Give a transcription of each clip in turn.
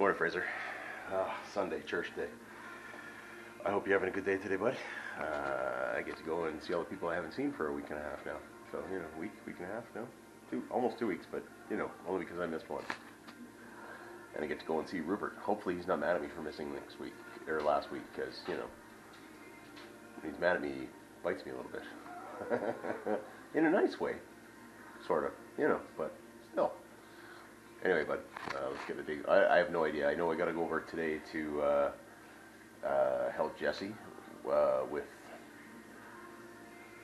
Morning, Fraser. Sunday, church day. I hope you're having a good day today, bud. I get to go and see all the people I haven't seen for a week and a half now. So, week and a half, no? Almost 2 weeks, but, only because I missed one. And I get to go and see Rupert. Hopefully he's not mad at me for missing next week, or last week, because, when he's mad at me, he bites me a little bit. In a nice way, sort of, but still. Anyway, bud, let's get the day. I have no idea. I know I got to go over today to help Jesse with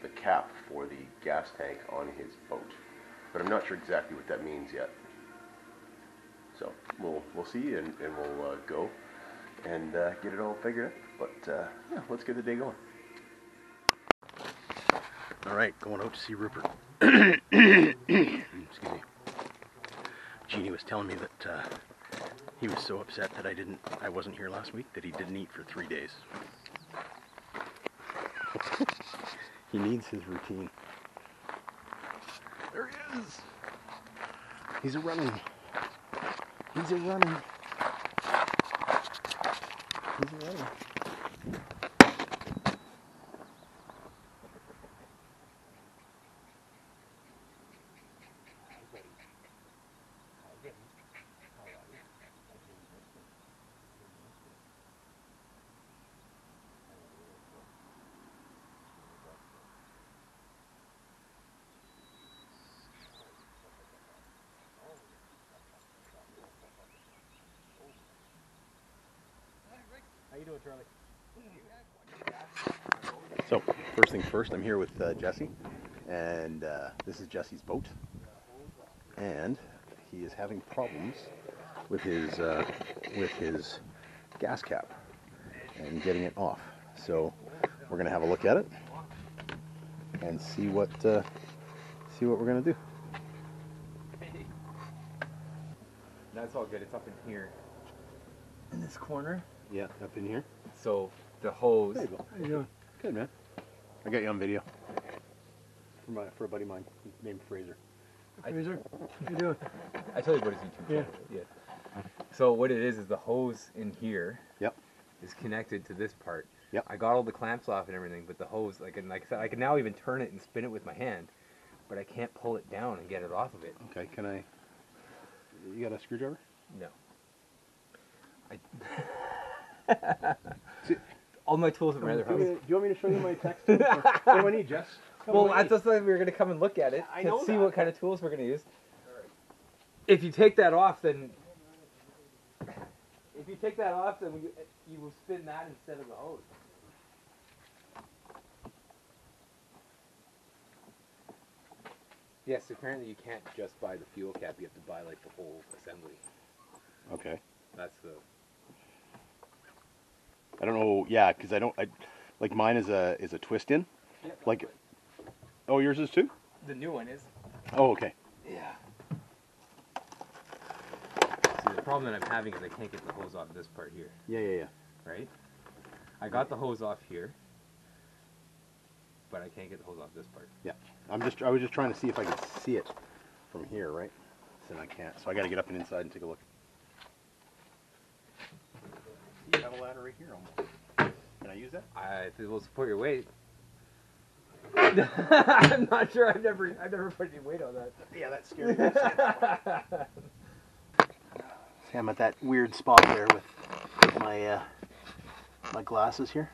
the cap for the gas tank on his boat, but I'm not sure exactly what that means yet. So we'll see, and we'll go and get it all figured out. But yeah, let's get the day going. All right, going out to see Rupert. Excuse me. Jeannie was telling me that he was so upset that I wasn't here last week that he didn't eat for 3 days. He needs his routine. There he is. He's a running. He's a running. He's a running. How you doing, Charlie? So, first things first, I'm here with Jesse, and this is Jesse's boat, and he is having problems with his gas cap and getting it off. So, we're going to have a look at it and see what we're going to do. That's all good. It's up in here, in this corner. Yeah, up in here. So the hose. There you go. How you doing? Good, man. I got you on video. For a buddy of mine named Fraser. Fraser, how you doing? I told you about his YouTube channel. Yeah. So what it is the hose in here. Yep. Is connected to this part. Yep. I got all the clamps off and everything, but the hose, like I said, I can now even turn it and spin it with my hand, but I can't pull it down and get it off of it. Okay. Can I? You got a screwdriver? No. All my tools are in my other house. Do you want me to show you my text? What do I need, Jess? Well, I just thought we were going to come and look at it to see what kind of tools we're going to use. If you take that off, then you will spin that instead of the hose. Yes, apparently you can't just buy the fuel cap. You have to buy like the whole assembly. Okay. That's the. I don't know. Yeah, because I like mine is a twist in. Yep. Like. Oh, yours is too? The new one is. Oh, okay. Yeah. See, the problem that I'm having is I can't get the hose off this part here. Yeah. Right? I got the hose off here, but I can't get the hose off this part. Yeah. I was just trying to see if I could see it from here, right? So I can't. So I got to get up and inside and take a look. You have a ladder right here almost. Can I use that? I think it will support your weight. I'm not sure. I've never put any weight on that. Yeah, that's scary. See, I'm at that weird spot there with my my glasses here,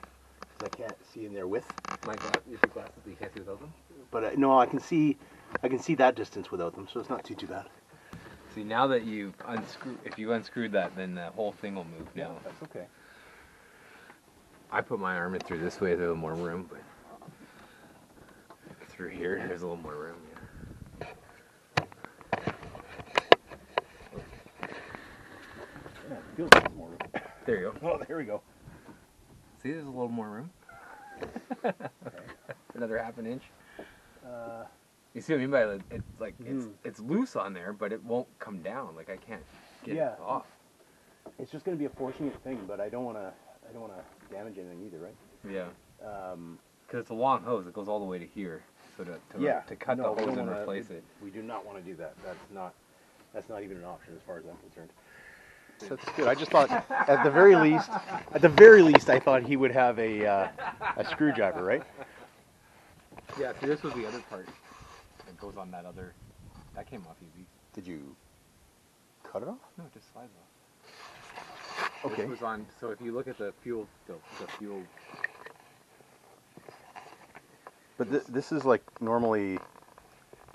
because I can't see in there with. My glasses. You have glasses, but you can't see without them. But no, I can see that distance without them, so it's not too bad. See, now that you if you unscrewed that, then the whole thing will move now. Yeah, that's okay. I put my arm in through this way, there's a little more room, but through here, there's a little more room, yeah. Yeah, it feels like there's more room. There you go. Oh, there we go. See, there's a little more room. Okay. Another half an inch. You see what I mean by it's like it's loose on there, but it won't come down. Like I can't get it off. It's just going to be a fortunate thing, but I don't want to damage anything either, right? Yeah. Because it's a long hose. It goes all the way to here. So to cut the hose and replace it. We do not want to do that. That's not even an option as far as I'm concerned. That's good. I just thought, at the very least, I thought he would have a screwdriver, right? Yeah, see, this was the other part. It goes on that other. That came off easy. Did you cut it off? No, it just slides off. Okay. This was on. So if you look at the fuel, the fuel. But this is like normally,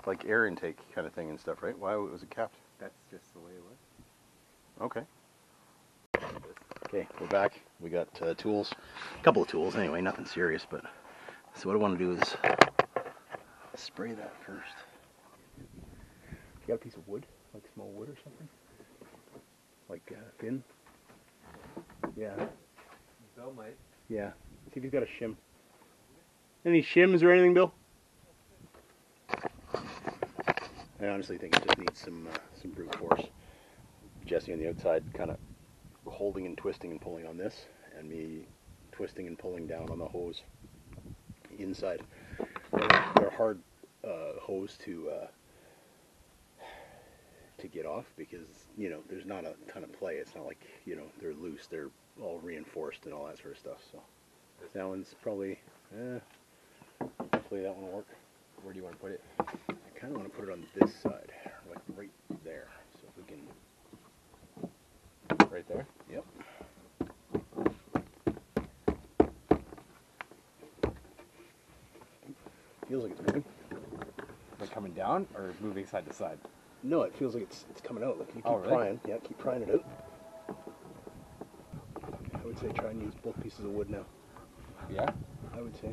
like air intake kind of thing and stuff, right? Why was it capped? That's just the way it was. Okay. Okay, we're back. We got tools, a couple of tools anyway, nothing serious, but so what I want to do is spray that first. You got a piece of wood, like small wood or something? Like thin? Yeah. Bill might. Yeah. See if he's got a shim. Any shims or anything, Bill? I honestly think it just needs some brute force. Jesse on the outside kind of holding and twisting and pulling on this, and me twisting and pulling down on the hose inside. They're a hard hose to get off because, you know, there's not a ton of play. It's not like, you know, they're loose. They're all reinforced and all that sort of stuff. So that one's probably, hopefully that one will work. Where do you want to put it? I kind of want to put it on this side, like right there. So if we can... Right there? Yep. Feels like it's moving. Like coming down or moving side to side? No, it feels like it's coming out. Look, you keep Oh, really? prying. Yeah, keep prying it out. I would say try and use both pieces of wood now. Yeah? I would say.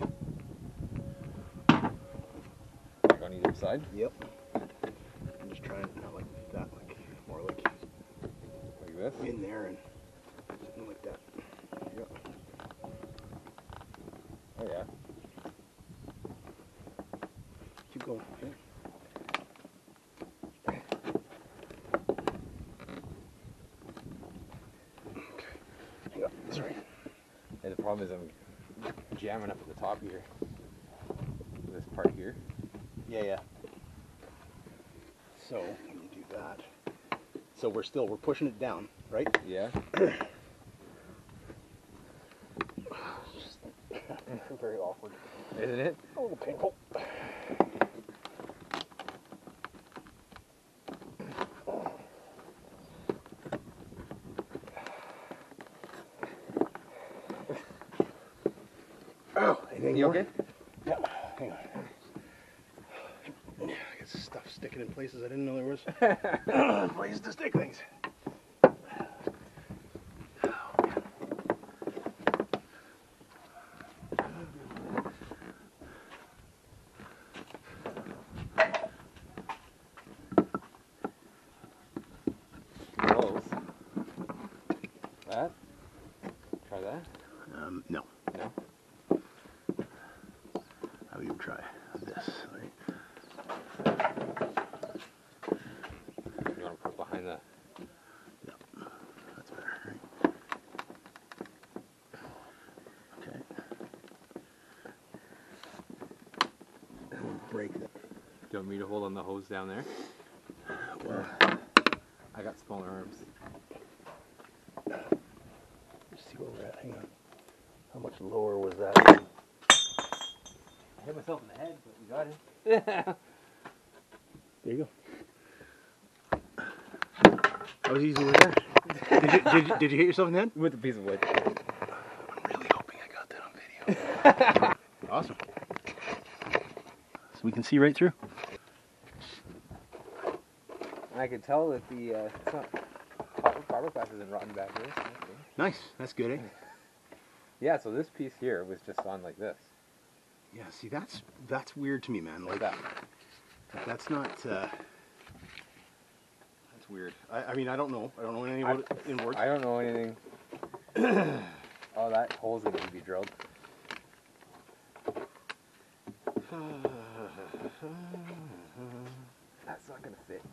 Like on either side? Yep. I'm just trying, not like that, like more like this? in there and something like that. Yep. Oh yeah. Keep going. Yeah. Okay. Hang on. Sorry. Hey, the problem is I'm jamming up at the top here. This part here. Yeah, yeah. So when you do that, so we're pushing it down, right? Yeah. Very awkward. Isn't it? A little painful. Oh, anything You more? okay? Yeah, hang on. I got stuff sticking in places I didn't know there was. Places to stick things. Close. That? Try that? No. No? I would even try this, right? You want to put it behind the... Yep. That's better, right? Okay. We'll break that. Do you want me to hold on the hose down there? Well, I got smaller arms. let's see where we're at. Hang on. How much lower was that? I hit myself in the head, but we got it. There you go. How was easy with that? Did you hit yourself in the head? With a piece of wood. I'm really hoping I got that on video. Awesome. So we can see right through. And I could tell that the it's not fiberglass isn't rotten back here. So that's good. Nice. That's good, eh? Yeah, so this piece here was just on like this. Yeah. See, that's weird to me, man. Like that. that's not. That's weird. I mean, I don't know. I don't know anything about it in words. I don't know anything. Oh, that hole's gonna need to be drilled. That's not gonna fit.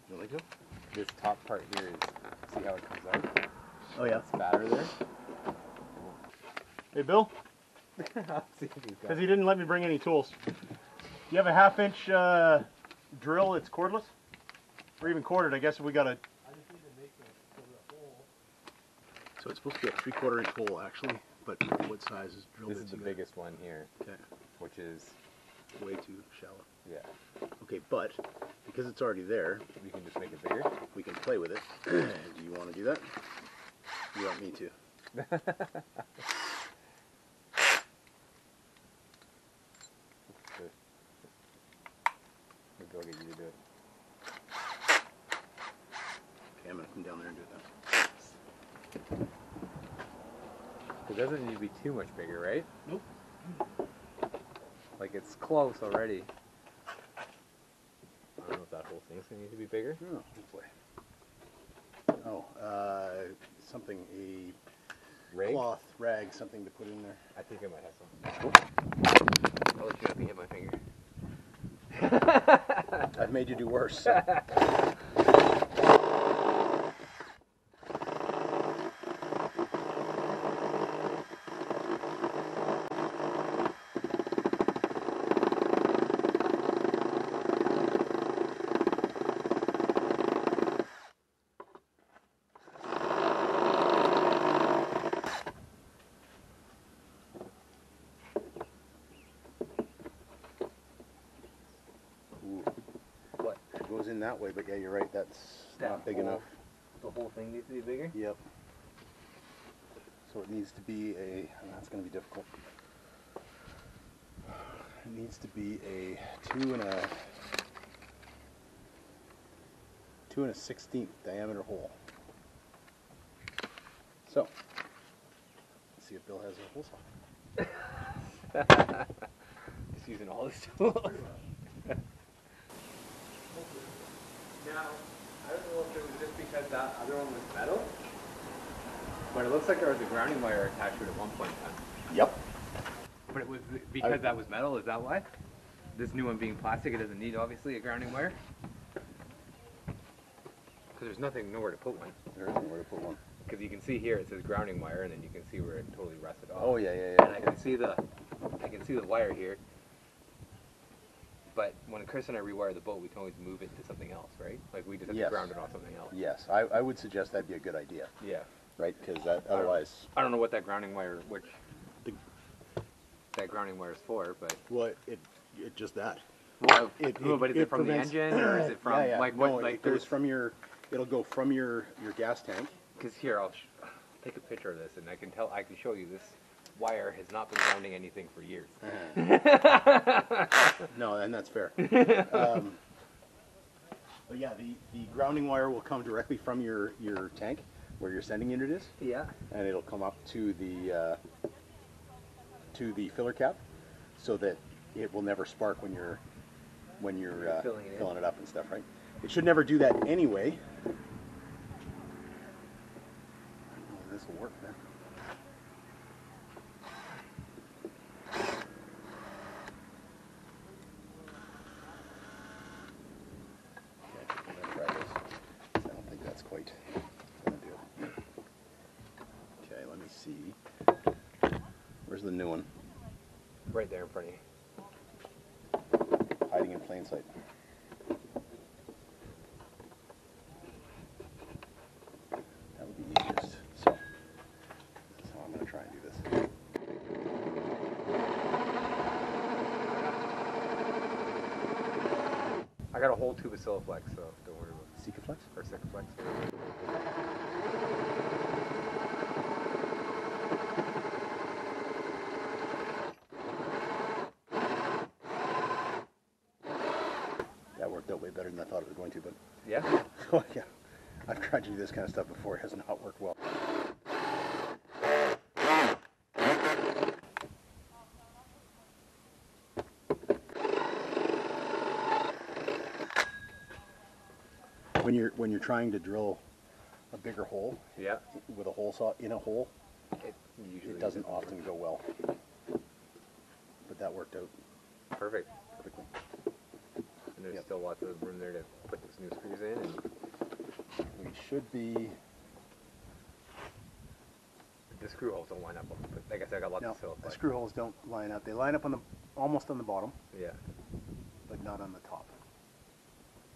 You like it? This top part here is, see how it comes out? Oh yeah. Spatter there. Hey, Bill. I'll see if he's got Because he didn't let me bring any tools. Do you have a 1/2 inch drill that's cordless? Or even corded, I guess if we got a... I just need to So it's supposed to be a 3/4 inch hole actually, but what size is drilled This is the biggest one here, Okay. which is, Way too shallow. yeah. Okay, but because it's already there, You can just make it bigger. we can play with it. Do you want to do that? You want me to? Maybe I'll get you to do it. Okay, I'm gonna come down there and do it then. It doesn't need to be too much bigger, right? Nope. Like it's close already. I don't know if that whole thing's gonna need to be bigger. Oh, hopefully. Oh, something, a Rig? cloth, rag, something to put in there. I think I might have some. I'll let you know if you hit my finger. I've made you do worse. So. What? It goes in that way, but yeah, you're right, that's not big enough. The whole thing needs to be bigger? Yep. So it needs to be a, and that's going to be difficult. It needs to be a 2 1/16 diameter hole. So, let's see if Bill has a hole saw. Just using all his tools. Now, I don't know if it was just because that other one was metal, but it looks like there was a grounding wire attached to it at one point in time. Yep. But it was because that was metal, is that why? This new one being plastic, it doesn't need obviously a grounding wire? Because there's nowhere to put one. There isn't where to put one. Because you can see here it says grounding wire, and then you can see where it totally rusted off. Oh yeah, yeah, And yeah. I can see the wire here. But when Chris and I rewire the boat, we can always move it to something else, right? Like we just have Yes. to ground it on something else. Yes, I would suggest that'd be a good idea, Yeah. right? Because that otherwise, I don't know what that grounding wire, The- that grounding wire is for, but. well, it just that. Well, It- no, but is it from prevents- the engine or is it from Yeah, yeah. like No, what? Like it goes from your. It'll go from your gas tank. Because here I'll take a picture of this, and I can show you this wire has not been grounding anything for years. No, and that's fair. But yeah, the grounding wire will come directly from your tank, where your sending unit is, Yeah. and it'll come up to the filler cap, so that it will never spark when you're Filling it in. filling it up and stuff, right? It should never do that anyway. I don't know if this will work then. Okay, I'm gonna try this. I don't think that's quite gonna do. Okay, let me see. Where's the new one? Right there in front of you. Hiding in plain sight. That would be easiest. So, that's how I'm going to try and do this. I got a whole tube of Siliflex, so don't worry about it. Sikaflex? Or Sikaflex. That worked out way better than I thought it was going to, but Yeah. oh, yeah, I've tried to do this kind of stuff before. It has not worked well. When you're trying to drill a bigger hole Yeah. with a hole saw in a hole, It usually it doesn't often go well. But that worked out Perfect. perfectly. And there's Yep. still lots of room there to put those new screws in. And We should be. the screw holes don't line up. But like I said, I got lots No, of Siliflex. the screw holes don't line up. They line up on the almost on the bottom, Yeah. but not on the top.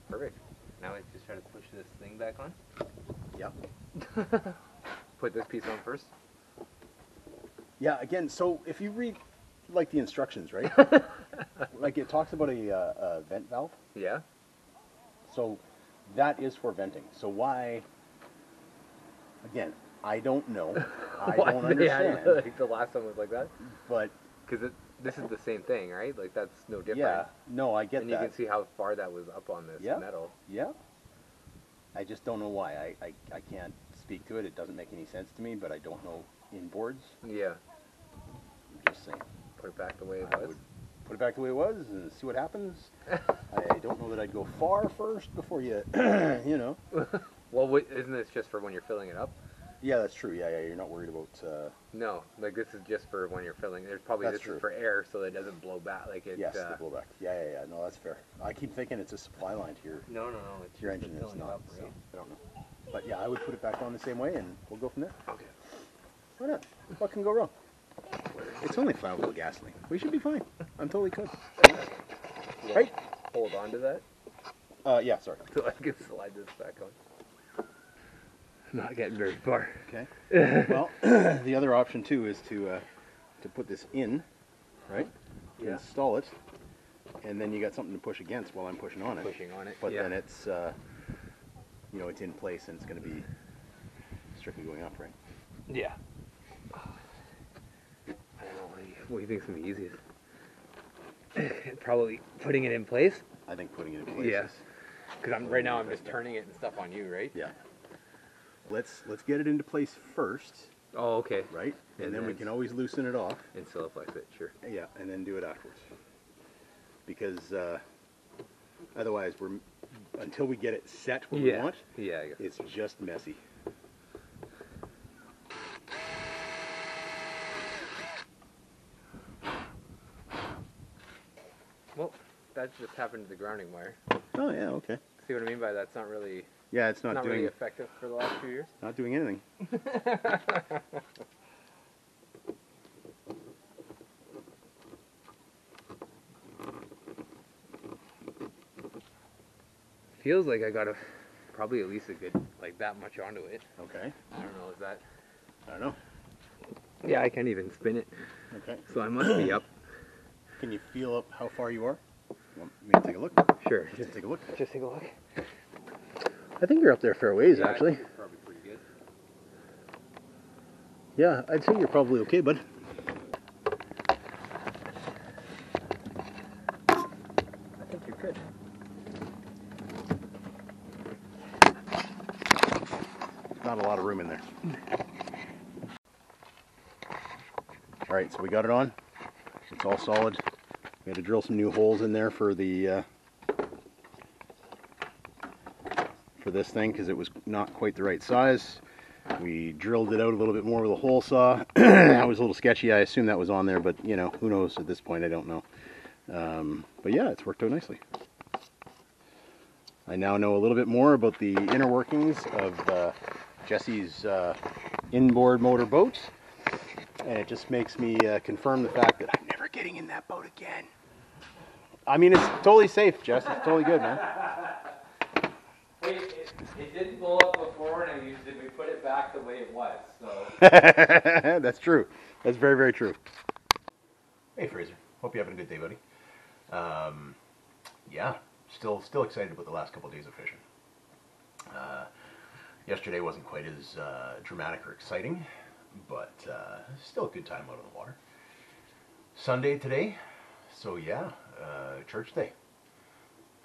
Perfect. Now I just try to push this thing back on. Yep. put this piece on first? Yeah, again, so if you read, like, the instructions, right? Like, it talks about a vent valve. Yeah. So that is for venting. So why, again, I don't know. I Why don't they had understand. it, like the last one was like that? But, Because this is the same thing, right? Like that's no different. yeah, no, I get and that. you can see how far that was up on this Yeah. metal. Yeah. I just don't know why. I can't speak to it. It doesn't make any sense to me, but I don't know in boards. Yeah. I'm just saying. Put it back the way it I was. would put it back the way it was and see what happens. I don't know that I'd go far first before you, you know. Well, isn't this just for when you're filling it up? Yeah, that's true. Yeah, you're not worried about. No, like this is just for when you're filling. There's probably That's this true. is for air, so that it doesn't blow back. Like it. Yes, the blowback. Yeah. No, that's fair. I keep thinking it's a supply line to your No. It's your just engine. for It's filling it not. up, So right? I don't know. But yeah, I would put it back on the same way, and we'll go from there. Okay. Why not? What can go wrong? It's only flammable gasoline. We should be fine. I'm totally good. Well, Right? Hold on to that Yeah. Sorry. so I can slide this back on. Not getting very far. Okay. Well, the other option too is to put this in, right? Yeah. Install it, and then you got something to push against while I'm pushing on it. Pushing on it. But yeah. then it's, you know, it's in place and it's going to be strictly going up, right? Yeah. I don't know. What do you think's gonna be easiest? Probably putting it in place. I think putting it in place. Yeah. Is, Because right now I'm just turning it and stuff on you, right? yeah. Let's get it into place first, Oh, okay. right? And And then we then can always loosen it off. And siliflex it, sure. Yeah, and then do it afterwards. Because otherwise, until we get it set where we want, Yeah, I guess. it's just messy. Well, that just happened to the grounding wire. Oh yeah, okay. See what I mean by that's not really Yeah, it's not doing really effective for the last few years. not doing anything. Feels like I got probably at least a good like that much onto it. Okay. I don't know, is that? I don't know. Yeah, I can't even spin it, Okay. so I must be up. Can you feel up how far you are? Want me to take a look? Sure. Just take a look. Just take a look. I think you're up there a fair ways, Yeah, I actually. think it's probably pretty good. Yeah, I'd say you're probably okay, bud. I think you're good. Not a lot of room in there. All right, so we got it on. It's all solid. We had to drill some new holes in there for the for this thing because it was not quite the right size. We drilled it out a little bit more with a hole saw. That was a little sketchy. I assume that was on there, but you know, who knows at this point? I don't know. But yeah, it's worked out nicely. I now know a little bit more about the inner workings of Jesse's inboard motor boat, and it just makes me confirm the fact that I'm never getting in that boat again. I mean, it's totally safe, Jess. It's totally good, man. Wait, it didn't blow up before, and we put it back the way it was. So That's true. That's very, very true. Hey, Fraser. Hope you're having a good day, buddy. Yeah, still excited about the last couple of days of fishing. Yesterday wasn't quite as dramatic or exciting, but still a good time out on the water. Sunday today, so yeah, church day.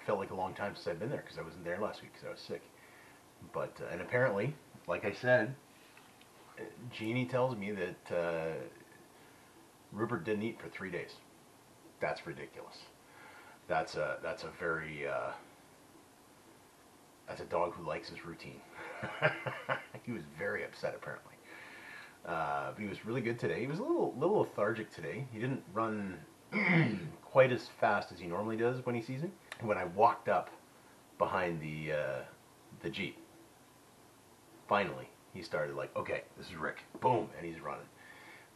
Felt like a long time since I've been there because I wasn't there last week because I was sick. But and apparently, like I said, Jeannie tells me that Rupert didn't eat for 3 days. That's ridiculous. That's a very that's a dog who likes his routine. He was very upset apparently. But he was really good today. He was a little lethargic today. He didn't run quite as fast as he normally does when he sees me. When I walked up behind the Jeep, finally he started like, okay, this is Rick. Boom, and he's running.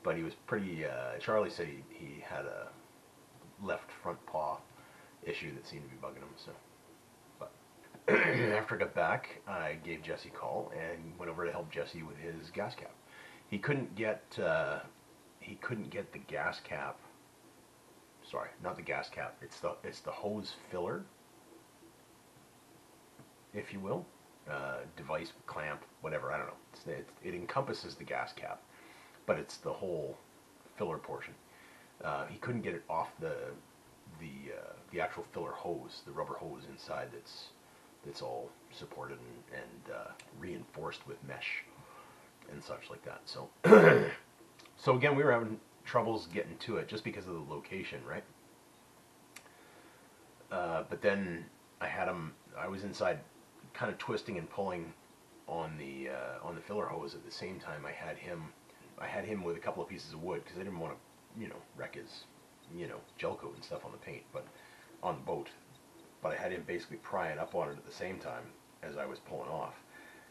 But he was pretty. Charlie said he had a left front paw issue that seemed to be bugging him. So, but after I got back, I gave Jesse a call and went over to help Jesse with his gas cap. He couldn't get the gas cap. Sorry, not the gas cap. It's the hose filler, if you will. Device, clamp, whatever. I don't know. It encompasses the gas cap, but it's the whole filler portion. He couldn't get it off the actual filler hose, the rubber hose inside that's all supported and reinforced with mesh and such like that. So, so again, we were having troubles getting to it just because of the location, right? But then I was inside, kind of twisting and pulling on the filler hose at the same time. I had him with a couple of pieces of wood because I didn't want to, wreck his, gel coat and stuff on the paint, but on the boat. But I had him basically prying up on it at the same time as I was pulling off,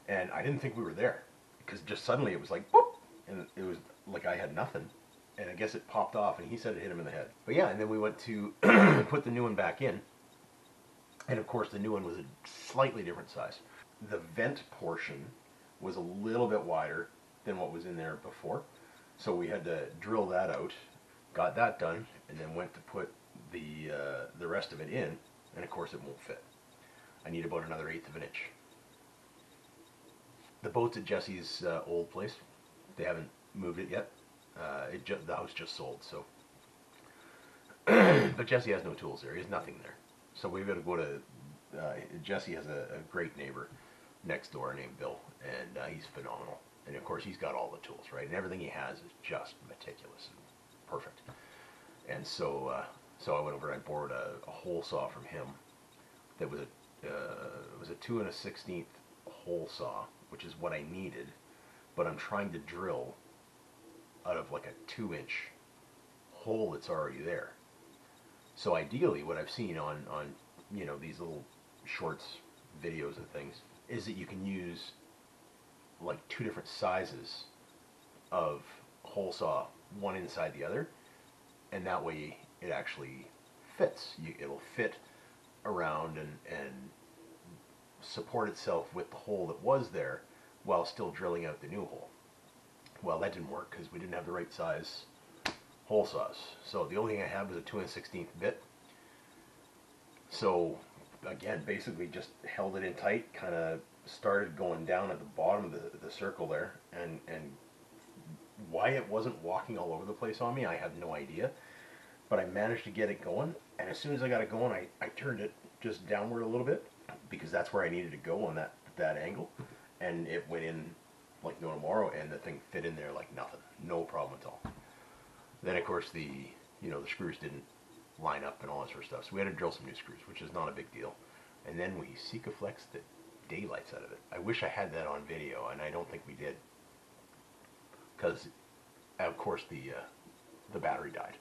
and I didn't think we were there because just suddenly it was like boop, and it was like I had nothing, and I guess it popped off, and he said it hit him in the head. But yeah, and then we went to put the new one back in. And of course the new one was a slightly different size. The vent portion was a little bit wider than what was in there before. So we had to drill that out, got that done, and then went to put the rest of it in, and of course it won't fit. I need about another 1/8 of an inch. The boat's at Jesse's old place. They haven't moved it yet. The house just sold, so. But Jesse has no tools there. He has nothing there. So we've got to go to, Jesse has a great neighbor next door named Bill, and he's phenomenal. And of course he's got all the tools, right? And everything he has is just meticulous and perfect. And so I went over and I borrowed a hole saw from him that was a 2 1/16 hole saw, which is what I needed, but I'm trying to drill out of like a 2-inch hole that's already there. So ideally, what I've seen on these little shorts, videos and things, is that you can use like 2 different sizes of hole saw, one inside the other, and that way it actually fits. It'll fit around and support itself with the hole that was there while still drilling out the new hole. Well, that didn't work because we didn't have the right size hole saws. So the only thing I had was a 2 1/16 bit. So again, basically just held it in tight, kind of started going down at the bottom of the circle there, and why it wasn't walking all over the place on me, I have no idea. But I managed to get it going, and as soon as I got it going, I turned it just downward a little bit because that's where I needed to go on that angle, and it went in like no tomorrow, and the thing fit in there like nothing, no problem at all. Then of course the screws didn't line up and all that sort of stuff, so we had to drill some new screws, which is not a big deal. And then we Sikaflexed the daylights out of it. I wish I had that on video, and I don't think we did, because of course the battery died.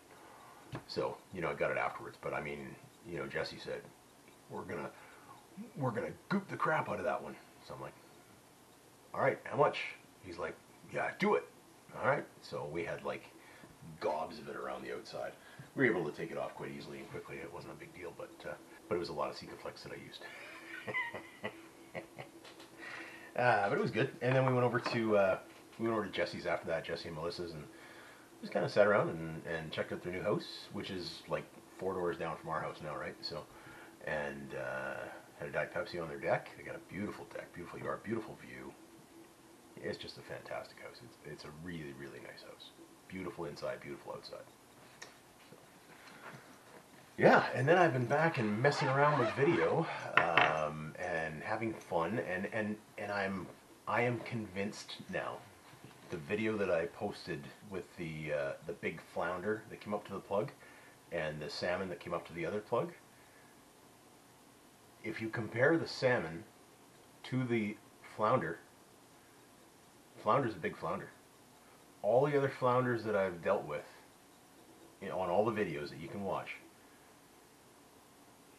So I got it afterwards, but I mean, Jesse said we're gonna goop the crap out of that one. So I'm like, all right, how much? He's like, yeah, do it. All right. So we had like gobs of it around the outside. We were able to take it off quite easily and quickly. It wasn't a big deal, but it was a lot of Sikaflex that I used. But it was good. And then we went over to Jesse's after that, Jesse and Melissa's, and just kind of sat around and checked out their new house, which is like 4 doors down from our house now, right? So, and had a Diet Pepsi on their deck. They got a beautiful deck, beautiful yard, beautiful view. It's just a fantastic house. It's a really, really nice house. Beautiful inside, beautiful outside. So, yeah, and then I've been back and messing around with video and having fun, and I am convinced now. The video that I posted with the big flounder that came up to the plug and the salmon that came up to the other plug, if you compare the salmon to the flounder's a big flounder. All the other flounders that I've dealt with on all the videos that you can watch,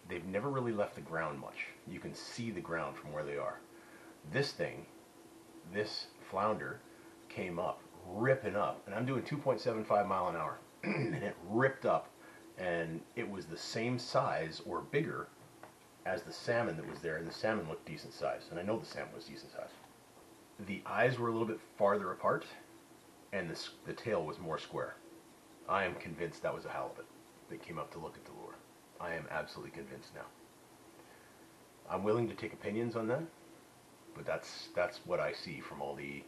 they've never really left the ground much. You can see the ground from where they are. This flounder came up, ripping up, and I'm doing 2.75 mile an hour, and it ripped up, and it was the same size or bigger as the salmon that was there, and the salmon looked decent size, and I know the salmon was decent size. The eyes were a little bit farther apart, and the tail was more square. I am convinced that was a halibut that came up to look at the lure. I am absolutely convinced now. I'm willing to take opinions on that, but that's what I see from all the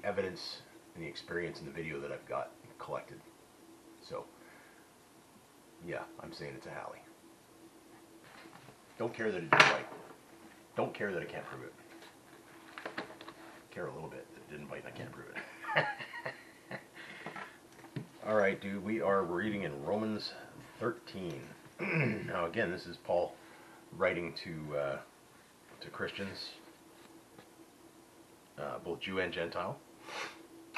evidence and the experience in the video that I've got collected. So, yeah, I'm saying it's a Hallie. Don't care that it didn't bite. Don't care that I can't prove it. Care a little bit that it didn't bite and I can't prove it. All right, dude, we're reading in Romans 13. Now, again, this is Paul writing to Christians, both Jew and Gentile,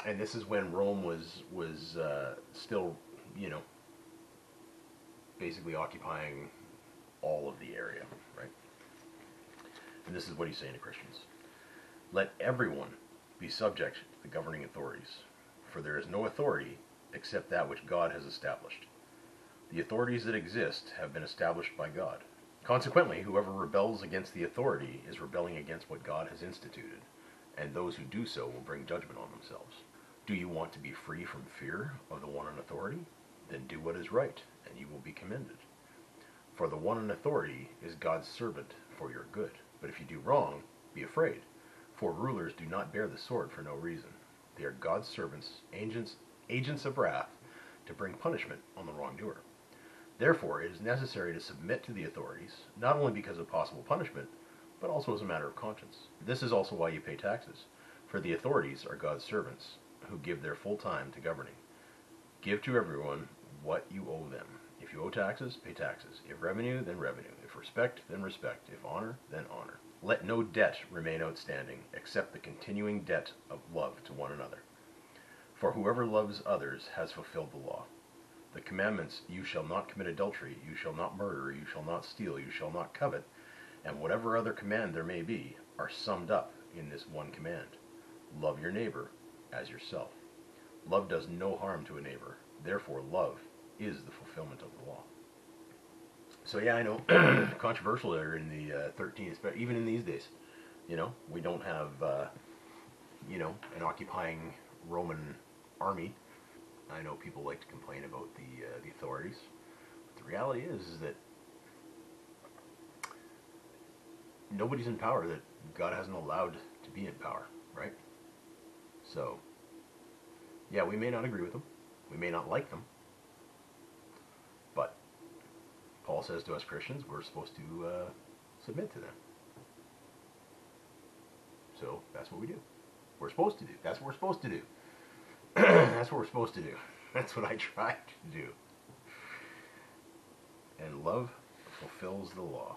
and this is when Rome was still, you know, basically occupying all of the area, right? And this is what he's saying to Christians: let everyone be subject to the governing authorities, for there is no authority except that which God has established. The authorities that exist have been established by God. Consequently, whoever rebels against the authority is rebelling against what God has instituted, and those who do so will bring judgment on themselves. Do you want to be free from fear of the one in authority? Then do what is right, and you will be commended. For the one in authority is God's servant for your good. But if you do wrong, be afraid, for rulers do not bear the sword for no reason. They are God's servants, agents of wrath, to bring punishment on the wrongdoer. Therefore, it is necessary to submit to the authorities, not only because of possible punishment, but also as a matter of conscience. This is also why you pay taxes, for the authorities are God's servants, who give their full time to governing. Give to everyone what you owe them. If you owe taxes, pay taxes. If revenue, then revenue. If respect, then respect. If honor, then honor. Let no debt remain outstanding, except the continuing debt of love to one another. For whoever loves others has fulfilled the law. The commandments: you shall not commit adultery, you shall not murder, you shall not steal, you shall not covet, and whatever other command there may be, are summed up in this one command: love your neighbor as yourself. Love does no harm to a neighbor. Therefore, love is the fulfillment of the law. So yeah, I know, controversial there in the 13th, but even in these days, you know, we don't have, you know, an occupying Roman army. I know people like to complain about the authorities, but the reality is that nobody's in power that God hasn't allowed to be in power, right? So, yeah, we may not agree with them, we may not like them, but Paul says to us Christians we're supposed to submit to them. So that's what we do. We're supposed to do. That's what we're supposed to do. That's what we're supposed to do. That's what I try to do. And love fulfills the law.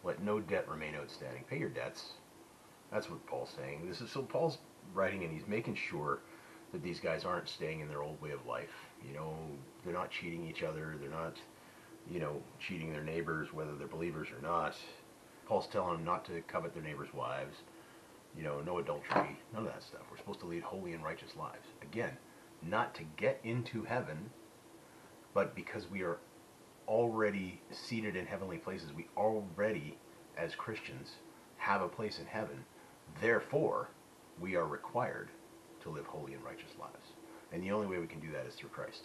Let no debt remain outstanding. Pay your debts. That's what Paul's saying. This is so Paul's writing, and he's making sure that these guys aren't staying in their old way of life. You know, they're not cheating each other. They're not, you know, cheating their neighbors, whether they're believers or not. Paul's telling them not to covet their neighbors' wives. You know, no adultery, none of that stuff. We're supposed to lead holy and righteous lives. Again, not to get into heaven, but because we are already seated in heavenly places. We already, as Christians, have a place in heaven. Therefore, we are required to live holy and righteous lives. And the only way we can do that is through Christ.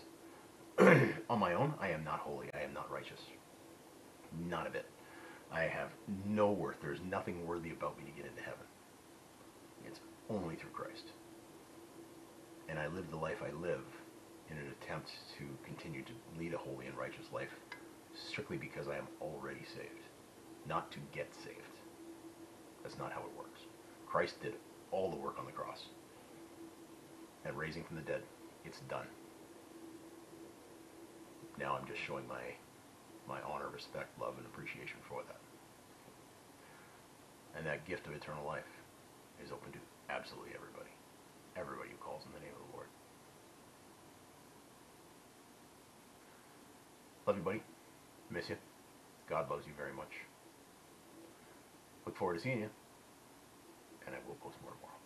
On my own, I am not holy. I am not righteous. Not a bit. I have no worth. There's nothing worthy about me to get into heaven. It's only through Christ. And I live the life I live in an attempt to continue to lead a holy and righteous life strictly because I am already saved, not to get saved. That's not how it works. Christ did all the work on the cross and raising from the dead. It's done. Now I'm just showing my honor, respect, love, and appreciation for that. And that gift of eternal life is open to absolutely everybody. Everybody who calls in the name of the Lord. Love you, buddy. Miss you. God loves you very much. Look forward to seeing you. And I will post more tomorrow.